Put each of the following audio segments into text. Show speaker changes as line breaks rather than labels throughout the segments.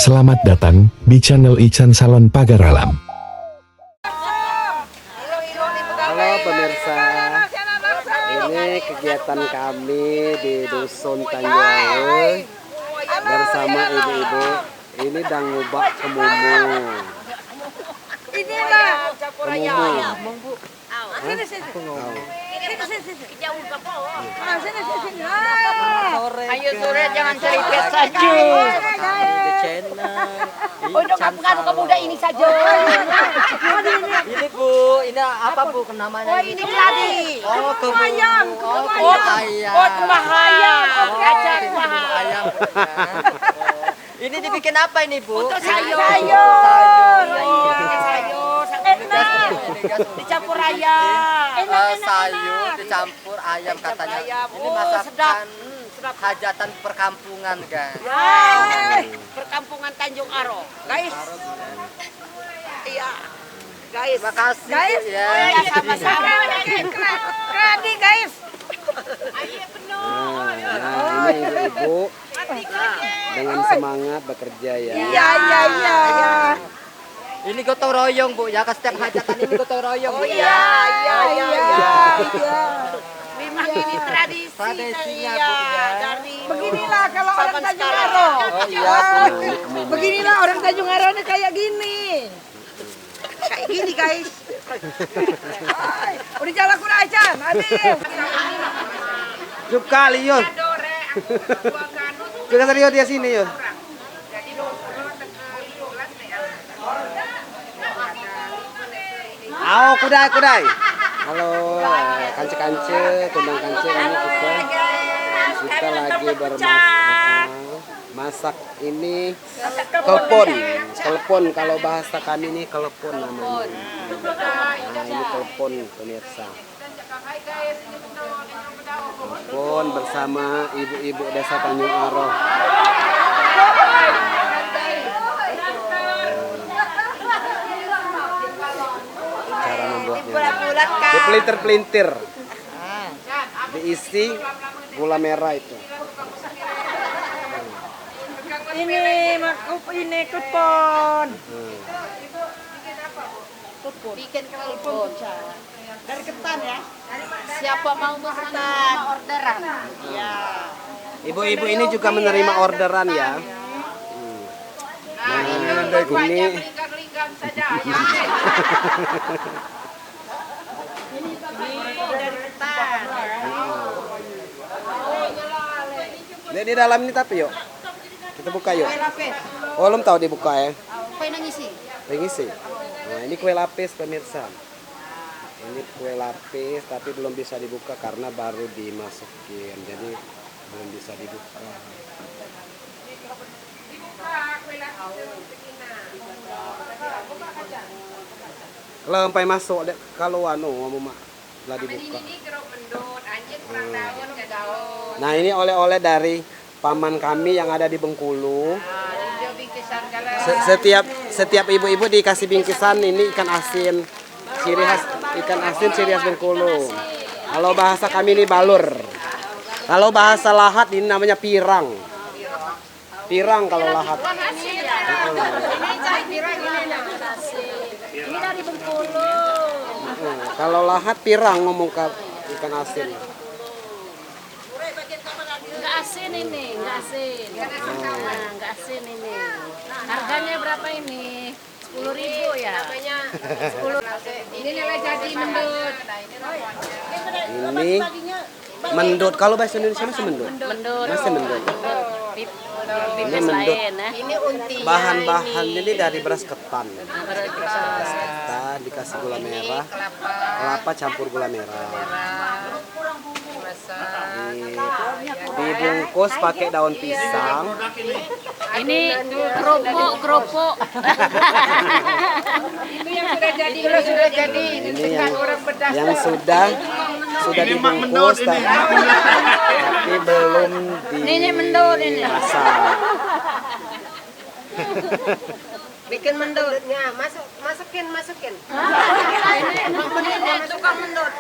Selamat datang di channel Ican Salon Pagar Alam.
Halo pemirsa, ini kegiatan kami di Dusun Tanjung bersama ibu-ibu. Ini dang ngubak kemumu.
Inilah
Kemumu.
sini sini.
Ayo sore jangan cerita saja.
Di channel
Untuk kamu muda ini saja.
Ini Bu, ini apa Bu namanya?
Oh ini keladi.
Oh,
Ayam,
Oh, ayam.
Oh ayam. Ajar
Ayam. Ini dibikin apa ini Bu?
Untuk sayur.
Sayur.
Dicampur ayam.
Sayur dicampur ayam katanya.
Ayam.
Ini
Oh,
masakan
sedap.
hajatan perkampungan guys.
Perkampungan Tanjung Aro. Guys. Iya. Guys.
Terima kasih
Guys.
Bu, ya.
Ya sama-sama.
Kradi guys.
Nah, ini ibu-ibu dengan semangat bekerja ya.
Iya.
Ini gotong royong Bu ya, setiap hajatan ini gotong royong Bu ya.
Iya.
Memang ini tradisi.
Tradisinya,
Iya,
Bu, ya.
dari
Beginilah kalau orang
zaman
Tanjung
sekarang.
Aro.
Oh iya Bu.
Beginilah orang Tanjung Aro ini kayak gini.
Kayak gini guys.
Udah jalan kuda acan, adil.
Juga liyon. Juga serius dia sini yun. Ayo kudai. Halo, kance-kance, kundang kance ini kita lagi masak ini telepon kalau bahasa kami ini telepon namanya. Nah, ini telepon pemirsa. Telepon bersama ibu-ibu desa Tanjung Aro. Cara membuatnya. Dipelintir-pelintir. Diisi gula merah itu.
Ini kupon.
Bikin telepon.
Dari ketan ya.
Siapa mau pesan orderan?
Iya.
Ibu-ibu ini juga menerima orderan ya. Nah, ini
Linggang saja.
Dari ketan.
lihat di dalam ini tapi yuk. Kita buka yuk. Oh, belum tahu dibuka ya.
Apa yang ngisi?
Pengisi. Nah, ini kue lapis pemirsa. Ini kue lapis tapi belum bisa dibuka karena baru dimasukin. Jadi belum bisa dibuka. Lempai masuk kalau ngomong mak lah dibuka. Nah, ini oleh-oleh dari paman kami yang ada di Bengkulu. Setiap ibu-ibu dikasih bingkisan ini ikan asin ciri khas Bengkulu. Kalau bahasa kami ini balur. Kalau bahasa Lahat ini namanya pirang. Pirang kalau Lahat.
Ini dari Bengkulu.
Kalau Lahat pirang ngomong ke ikan asin.
Enggak asin ini, enggak asin. Nah, enggak asin ini. Harganya berapa ini? 10.000 ya. 10. Ini nilai jadi mendut.
Ini mendut. Kalau bahasa Indonesia masih mendut.
Mendut.
Masih mendut.
Pipis
mendut.
lain ya. Ini untinya.
Bahan-bahannya ini dari beras ketan. Ketan dikasih gula merah, kelapa campur gula merah. Dibungkus pakai daun pisang.
Ini keropok. Itu yang sudah jadi.
Ini yang sudah dibungkus tapi belum
Ini mendut ini.
dimasak.
Bikin mendutnya, masukin. Ini emang benar tukang mendut.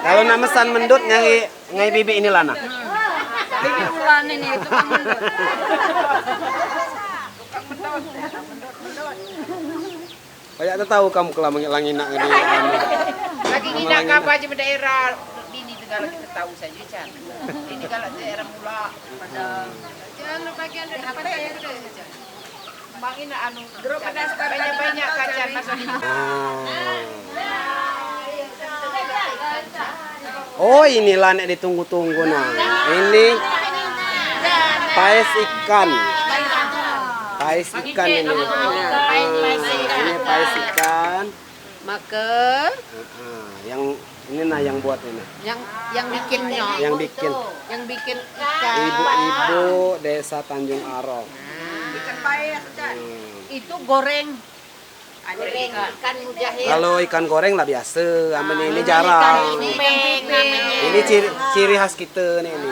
Kalau nak mesan mendut ngai bibi ini lana.
Bibi ulan ini tukang mendut.
Kayak tahu kamu kelamang langina di anu.
Lagi nginak apa aja daerah ini segala kita tahu saja Chan. Ini kalau daerah mula pada jangan bagian dari apa ya saja. Bang ini anu banyak kacan masuk.
Oh inilah nek ditunggu-tunggu nah. Ini paes ikan. Paes ikan ini. Ini paes ikan.
Maka
Yang ini nah yang buat ini.
yang bikinnya.
Yang bikin.
Yang bikin ikan.
Ibu-ibu Desa Tanjung Arok.
Ikan paes Chan.
Itu goreng. Goreng ikan mujahid.
Kalau ikan goreng lah biasa, aman ini jarang. Ini ciri khas kita nih ini.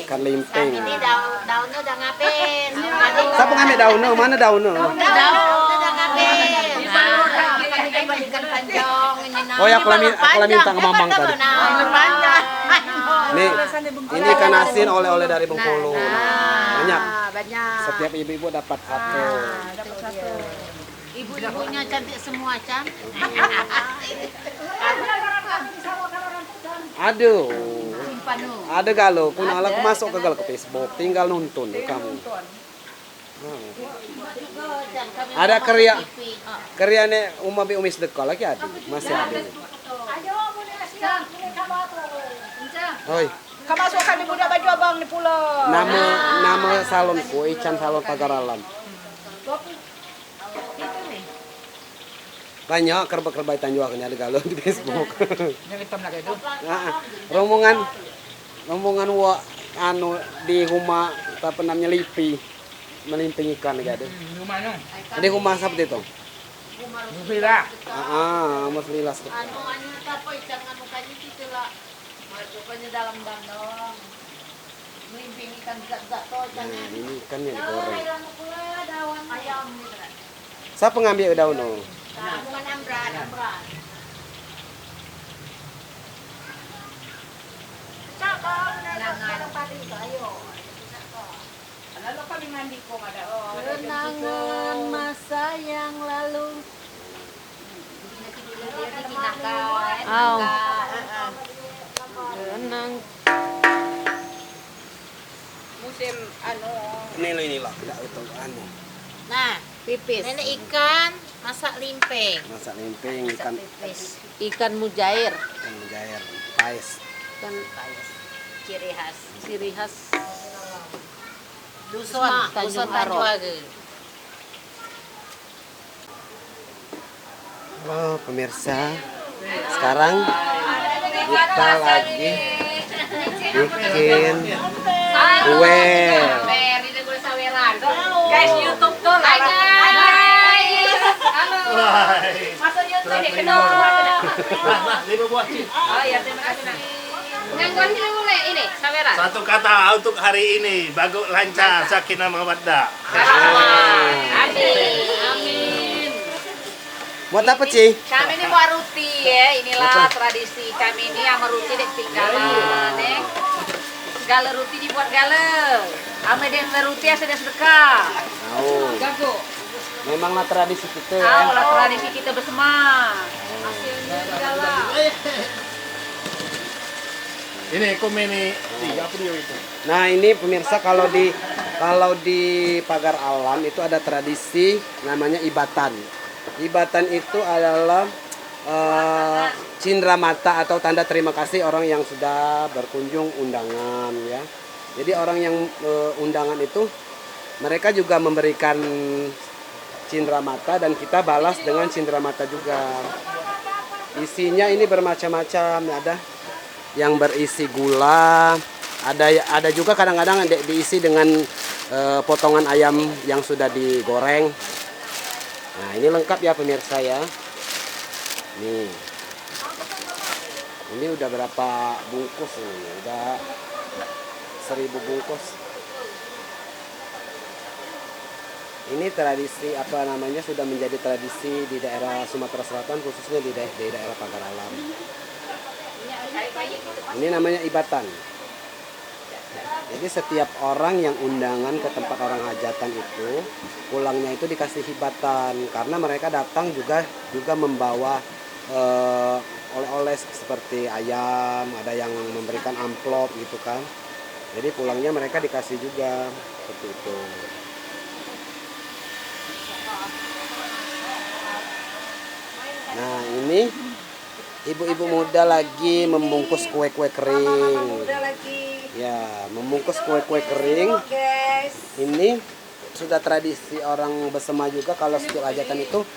Ikan limping.
Ini daunnya udah ngapain?
Siapa ngambil daunnya? Mana daunnya?
Daunnya udah ngapain? Ikan panjang ini.
Oh ya, aku minta ke Mamang tadi. Nih, ini ikan asin oleh-oleh dari Bengkulu. Banyak.
Banyak.
Setiap ibu-ibu dapat satu.
Ibu-ibunya cantik semua, Chan.
Aduh.
Simpanu.
Ada galau, kunala aku masuk ke galau ke Facebook, tinggal nonton kamu. Ada kerja nek umabi umis dekal lagi ada, masih ada. Oi,
Kemasukan di budak baju abang di pulau.
nama salonku Ican Salon Pagar Alam. Banyak kerba-kerba tanjuakan ada galau di Facebook.
Yang hitam lagi itu.
Nah, rombongan wa anu di rumah apa namanya lipi melimping ikan lagi ada.
Rumahnya.
Di rumah seperti itu.
Bila.
Mas Lilas.
Anu apa ikan anu kanya gitu lah. Masuknya dalam dandong. Melimping ikan zat-zat
Nah, ini ikannya digoreng.
daun ayam gitu kan.
Siapa ngambil daun?
Bukan ambran. Kenangan masa yang lalu. Oh. Kenang.
Musim anu.
Ini lah, tidak itu anu.
Nah, pipis. Ini ikan masak limping.
Masak limping ikan
Ikan mujair.
mujair, paes.
Ikan ciri khas
Dusun
Tanjung Arok.
Halo pemirsa, sekarang kita lagi bikin kue.
Guys, YouTube tuh lah. Halo. Masuk YouTube di kenal. Oh ya, terima kasih.
Ngangguan kita mulai ini, saweran.
Satu kata untuk hari ini, bagus lancar, sakinah mawaddah.
Amin.
Buat apa sih?
Kami ini buat roti ya, inilah tradisi kami ini sama roti dek tinggalan ya. Segala roti dibuat gala. Ame dek roti ya sudah sedekah.
Oh,
Jago.
memanglah tradisi kita.
Ah,
Ya.
olah tradisi kita bersama. Hasilnya segala.
Ini komeni tiga video itu.
Nah ini pemirsa kalau di Pagar Alam itu ada tradisi namanya ibatan. Ibatan itu adalah cindera mata atau tanda terima kasih orang yang sudah berkunjung undangan ya. Jadi orang yang undangan itu mereka juga memberikan cindera mata dan kita balas dengan cindera mata juga. Isinya ini bermacam-macam, ada yang berisi gula, ada juga kadang-kadang diisi dengan potongan ayam yang sudah digoreng. Nah ini lengkap ya pemirsa ya. Nih, ini udah berapa bungkus ini? Udah 1000 bungkus. Ini tradisi apa namanya sudah menjadi tradisi di daerah Sumatera Selatan khususnya di daerah Pagar Alam. Ini namanya ibatan. Jadi setiap orang yang undangan ke tempat orang hajatan itu pulangnya itu dikasih hibatan karena mereka datang juga membawa oleh-oleh seperti ayam, ada yang memberikan amplop gitu kan. Jadi pulangnya mereka dikasih juga seperti itu. Nah ini ibu-ibu muda lagi membungkus kue-kue kering. Ya, membungkus kue-kue kering. Ini sudah tradisi orang Besema juga kalau setiap hajatan itu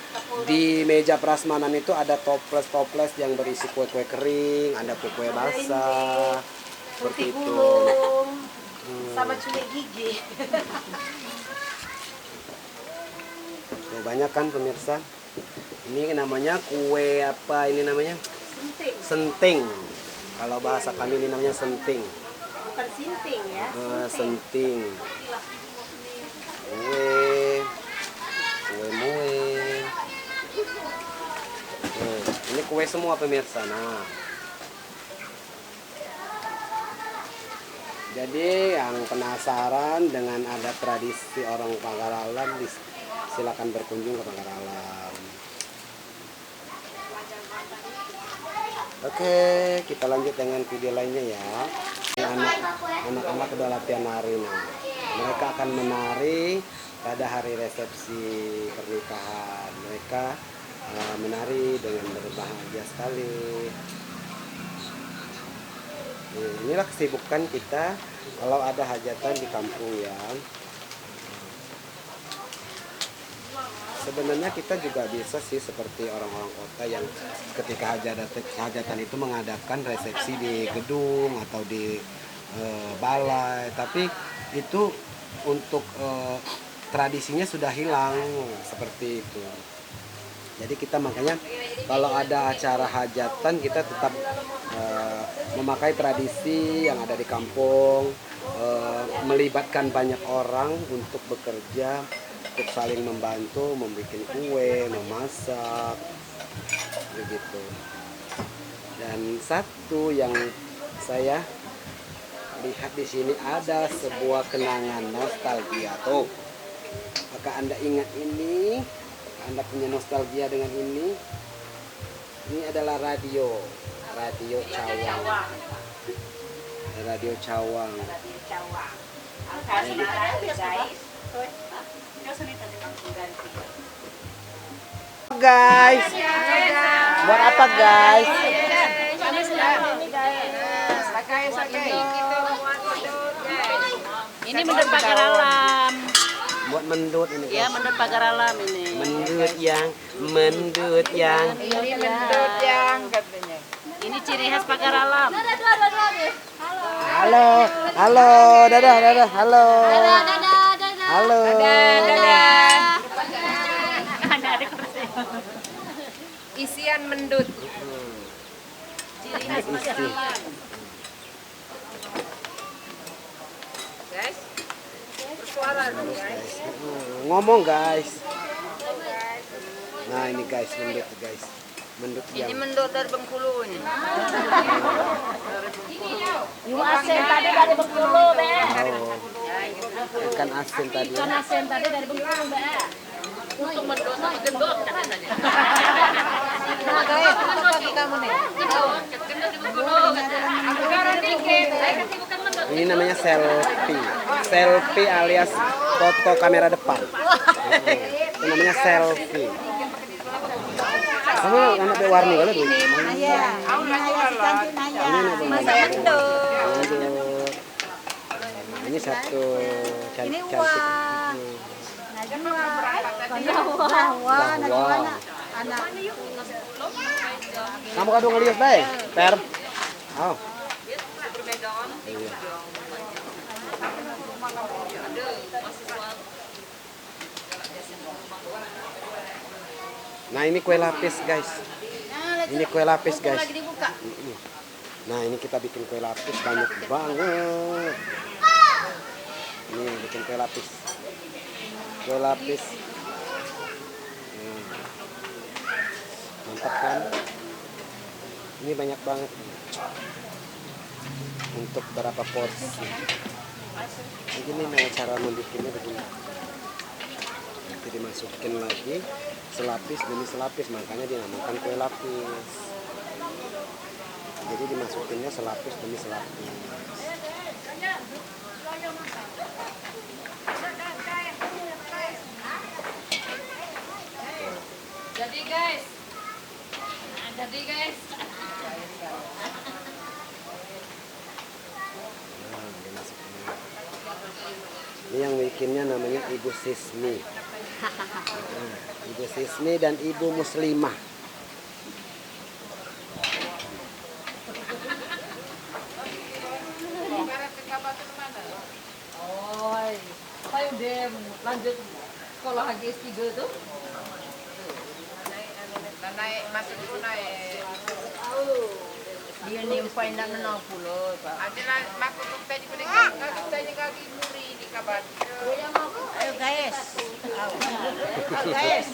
di meja prasmanan itu ada toples-toples yang berisi kue-kue kering, ada kue-kue basah. Seperti itu.
Sama cumi gigi.
Tuh, banyak kan pemirsa? Ini namanya kue apa ini namanya? Senting. Kalau bahasa kami ini namanya senting.
Bukan sinting ya.
Senting. Kue. Ini kue semua pemirsa. Nah. Jadi yang penasaran dengan ada tradisi orang Pagaralam, silakan berkunjung ke Pagaralam. Oke, kita lanjut dengan video lainnya ya. Anak-anak udah latihan nari. Nah, mereka akan menari pada hari resepsi pernikahan. Mereka menari dengan berbahagia sekali. Inilah kesibukan kita kalau ada hajatan di kampung ya. Sebenarnya kita juga bisa sih seperti orang-orang kota yang ketika hajatan itu mengadakan resepsi di gedung atau di balai, tapi itu untuk tradisinya sudah hilang seperti itu. Jadi kita makanya kalau ada acara hajatan kita tetap memakai tradisi yang ada di kampung, melibatkan banyak orang untuk bekerja, untuk saling membantu, membuat kue, memasak, begitu. Dan satu yang saya lihat di sini ada sebuah kenangan nostalgia tuh. Apakah Anda ingat ini? Anda punya nostalgia dengan ini? Ini adalah radio Cawang. Radio Cawang. Guys, buat apa guys?
Ini mendut pagar alam.
Buat mendut ini.
Ya, mendut pagar alam ini.
Mendut yang.
Ini mendut yang katanya.
Ini ciri khas pagar alam.
Halo, dadah, halo. Halo.
Isian mendut.
Ciri khas pagar alam.
Guys, bersuara dong guys.
Ngomong guys. Nah ini guys, mendut
Ini
yang.
mendut dari Bengkulu ini.
Yung asin tadi dari Bengkulu, Be.
Ikan asin tadi.
Ikan asin tadi dari Bengkulu, Be. Untuk mendut sama gendut katanya.
Nah guys, apa kaki kamu nih?
Gendut di Bengkulu. Aku baru dikit. Saya kasih bukan mendut.
Ini namanya selfie. Selfie alias foto kamera depan. Itu namanya selfie. Kamu anak berwarni kalau tuh.
Iya. Saya mendut.
Ini satu cantik. Kamu kadung ngeliat baik, Per. Oh. Nah ini kue lapis guys. Ini kue lapis guys. Nah ini kita bikin kue lapis banyak banget. Ini bikin kue lapis. Kue lapis. Mantap kan? Ini banyak banget. untuk berapa porsi. Begini nah cara membuatnya begini. Nanti dimasukin lagi selapis demi selapis, makanya dinamakan kue lapis. Jadi dimasukinnya selapis demi selapis.
Jadi guys. Jadi guys.
Nah, dimasukin. Ini yang bikinnya namanya Ibu Sismi. Ibu Sismi dan Ibu Muslimah.
Oh, saya udah lanjut sekolah HGS 3 tuh.
Naik masuk dulu naik.
Dia nimpay na 60, Pak.
Adalah makuk tadi pada tadi kaki muri di kabar.
Ayo guys. Ayo guys.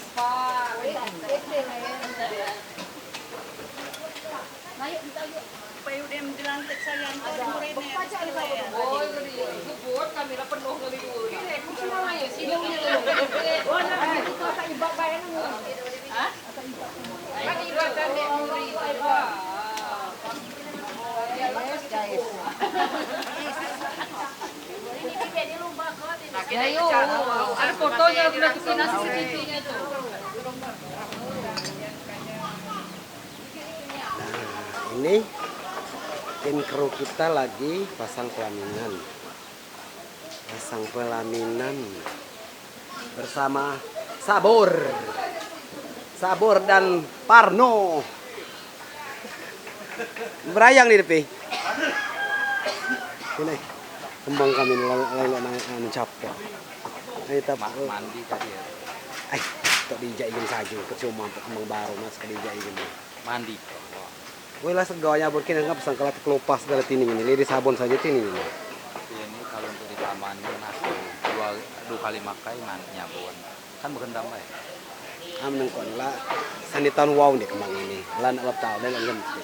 Payo dem dilantik saya antar murid ni. Oh, buat kamera penuh kali dulu. Semua ya sih. Oh, nah, itu tak ibak bayar nu. Hah?
Lagi buatan di muri.
Ya yo, ada fotonya udah kesana CCTV-nya tuh.
Ini tim kru kita lagi pasang pelaminan. Pasang pelaminan bersama Sabur. Sabur dan Parno. Berayang di depan. Ini kembang kami lele anu capek. Ini tak mandi tadi ya. Ay, tak dijaiin saja kecuma kembang baru mas kedijaiin. Mandi. Wala segonya burkin enggak pesan kalau kelupas dalam ini lidi sabun saja ini.
Ini kalau untuk di taman aku dua kali makai nyabun kan bukan damai.
Am kon la sanitan wow deh kembang ini. Lan alap tahu dan ganti.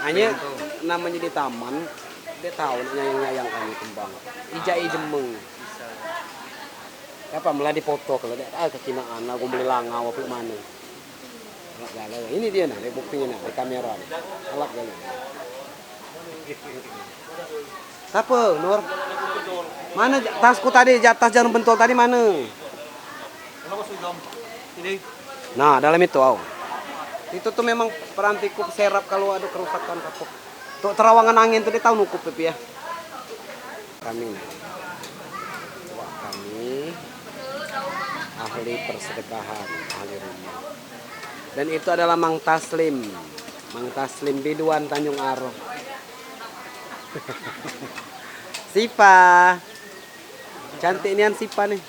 Hanya namanya di taman dia tahu nyayang kami kembang. Ijai jemeng. Apa malah dipoto kalau dia kekinaan aku beli langau apa mana. Ini dia nah, buktinya nah, di kamera nih. Alap gak Apa, Nur? Mana tasku tadi, tas jarum pentol tadi mana? Nah, dalam itu, Itu tuh memang perantiku serap kalau ada kerusakan kapok. Tuh terawangan angin tuh dia tahu nukup tapi ya. Kami ahli persedekahan, ahli rumah. Dan itu adalah Mang Taslim Biduan Tanjung Aro. Sipa, cantik nian Sipa nih.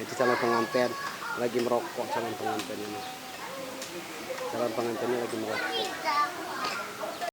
Itu calon pengantin lagi merokok calon pengantin ini. Calon pengantinnya lagi merokok.